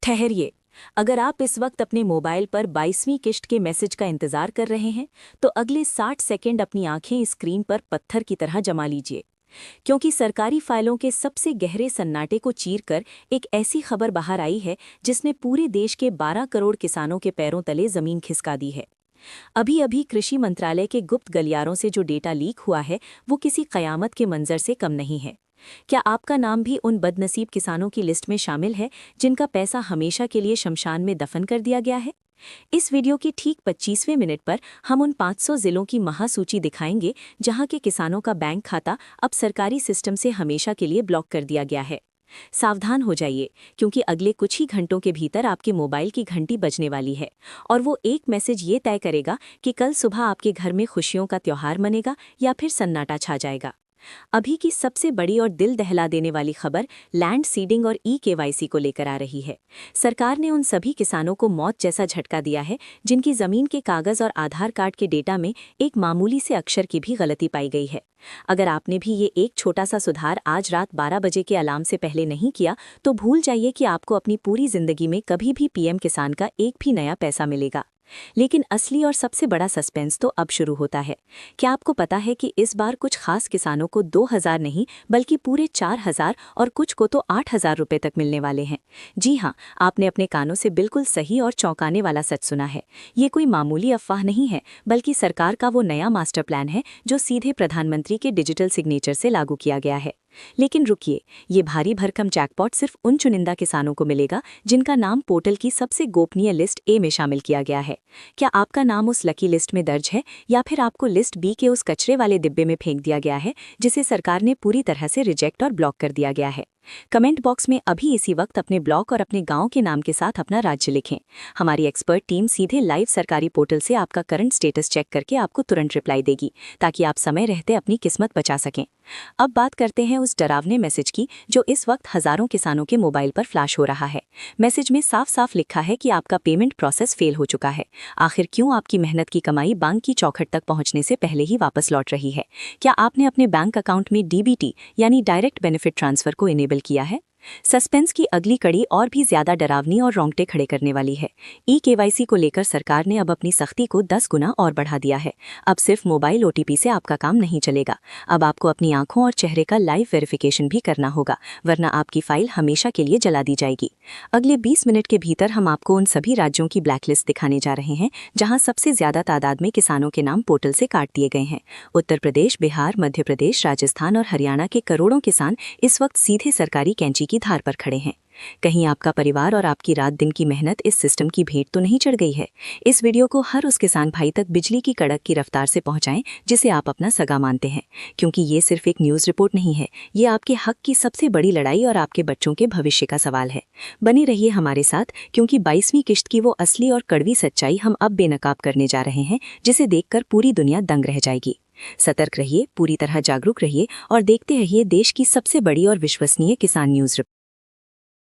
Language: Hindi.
ठहरिए, अगर आप इस वक्त अपने मोबाइल पर 22वीं किश्त के मैसेज का इंतजार कर रहे हैं, तो अगले 60 सेकंड अपनी आंखें स्क्रीन पर पत्थर की तरह जमा लीजिए, क्योंकि सरकारी फाइलों के सबसे गहरे सन्नाटे को चीरकर एक ऐसी खबर बाहर आई है जिसने पूरे देश के 12 करोड़ किसानों के पैरों तले जमीन खिसका दी है। अभी अभी कृषि मंत्रालय के गुप्त गलियारों से जो डेटा लीक हुआ है, वो किसी कयामत के मंजर से कम नहीं है। क्या आपका नाम भी उन बदनसीब किसानों की लिस्ट में शामिल है जिनका पैसा हमेशा के लिए शमशान में दफन कर दिया गया है? इस वीडियो के ठीक 25वें मिनट पर हम उन 500 जिलों की महासूची दिखाएंगे जहां के किसानों का बैंक खाता अब सरकारी सिस्टम से हमेशा के लिए ब्लॉक कर दिया गया है। सावधान हो जाइए, क्योंकि अगले कुछ ही घंटों के भीतर आपके मोबाइल की घंटी बजने वाली है और वो एक मैसेज ये तय करेगा कि कल सुबह आपके घर में खुशियों का त्योहार मनेगा या फिर सन्नाटा छा जाएगा। अभी की सबसे बड़ी और दिल दहला देने वाली खबर लैंड सीडिंग और ई-केवाईसी को लेकर आ रही है। सरकार ने उन सभी किसानों को मौत जैसा झटका दिया है जिनकी जमीन के कागज और आधार कार्ड के डेटा में एक मामूली से अक्षर की भी गलती पाई गई है। अगर आपने भी ये एक छोटा सा सुधार आज रात 12 बजे के अलार्म से पहले नहीं किया, तो भूल जाइए कि आपको अपनी पूरी जिंदगी में कभी भी पीएम किसान का एक भी नया पैसा मिलेगा। लेकिन असली और सबसे बड़ा सस्पेंस तो अब शुरू होता है। क्या आपको पता है कि इस बार कुछ खास किसानों को 2000 नहीं बल्कि पूरे 4000 और कुछ को तो 8000 रुपए तक मिलने वाले हैं? जी हाँ, आपने अपने कानों से बिल्कुल सही और चौंकाने वाला सच सुना है। ये कोई मामूली अफवाह नहीं है, बल्कि सरकार का वो नया मास्टर प्लान है जो सीधे प्रधानमंत्री के डिजिटल सिग्नेचर से लागू किया गया है। लेकिन रुकिए, ये भारी भरकम जैकपॉट सिर्फ उन चुनिंदा किसानों को मिलेगा जिनका नाम पोर्टल की सबसे गोपनीय लिस्ट ए में शामिल किया गया है। क्या आपका नाम उस लकी लिस्ट में दर्ज है, या फिर आपको लिस्ट बी के उस कचरे वाले डिब्बे में फेंक दिया गया है जिसे सरकार ने पूरी तरह से रिजेक्ट और ब्लॉक कर दिया गया है? कमेंट बॉक्स में अभी इसी वक्त अपने ब्लॉक और अपने गांव के नाम के साथ अपना राज्य लिखें। हमारी एक्सपर्ट टीम सीधे लाइव सरकारी पोर्टल से आपका करंट स्टेटस चेक करके आपको तुरंत रिप्लाई देगी, ताकि आप समय रहते अपनी किस्मत बचा सकें। अब बात करते हैं उस डरावने मैसेज की जो इस वक्त हजारों किसानों के मोबाइल पर फ्लैश हो रहा है। मैसेज में साफ साफ लिखा है कि आपका पेमेंट प्रोसेस फेल हो चुका है। आखिर क्यों आपकी मेहनत की कमाई बैंक की चौखट तक पहुंचने से पहले ही वापस लौट रही है? क्या आपने अपने बैंक अकाउंट में डीबीटी यानी डायरेक्ट बेनिफिट ट्रांसफर को इनेबल किया है? सस्पेंस की अगली कड़ी और भी ज्यादा डरावनी और रोंगटे खड़े करने वाली है। ई-केवाईसी को लेकर सरकार ने अब अपनी सख्ती को 10 गुना और बढ़ा दिया है। अब सिर्फ मोबाइल ओटीपी से आपका काम नहीं चलेगा। अब आपको अपनी आंखों और चेहरे का लाइव वेरिफिकेशन भी करना होगा, वरना आपकी फाइल हमेशा के लिए जला दी जाएगी। अगले 20 मिनट के भीतर हम आपको उन सभी राज्यों की ब्लैकलिस्ट दिखाने जा रहे हैं जहां सबसे ज्यादा तादाद में किसानों के नाम पोर्टल से काट दिए गए हैं। उत्तर प्रदेश, बिहार, मध्य प्रदेश, राजस्थान और हरियाणा के करोड़ों किसान इस वक्त सीधे सरकारी कैंची की धार पर खड़े हैं। कहीं आपका परिवार और आपकी रात दिन की मेहनत इस सिस्टम की भेंट तो नहीं चढ़ गई है? इस वीडियो को हर उस किसान भाई तक बिजली की कड़क की रफ्तार से पहुंचाएं जिसे आप अपना सगा मानते हैं, क्योंकि ये सिर्फ एक न्यूज़ रिपोर्ट नहीं है, ये आपके हक की सबसे बड़ी लड़ाई और आपके बच्चों के भविष्य का सवाल है। बने रहिए हमारे साथ, क्योंकि 22वीं किश्त की वो असली और कड़वी सच्चाई हम अब बेनकाब करने जा रहे हैं, जिसे देखकर पूरी दुनिया दंग रह जाएगी। सतर्क रहिए, पूरी तरह जागरूक रहिए और देखते रहिए देश की सबसे बड़ी और विश्वसनीय किसान न्यूज़ रिपोर्ट।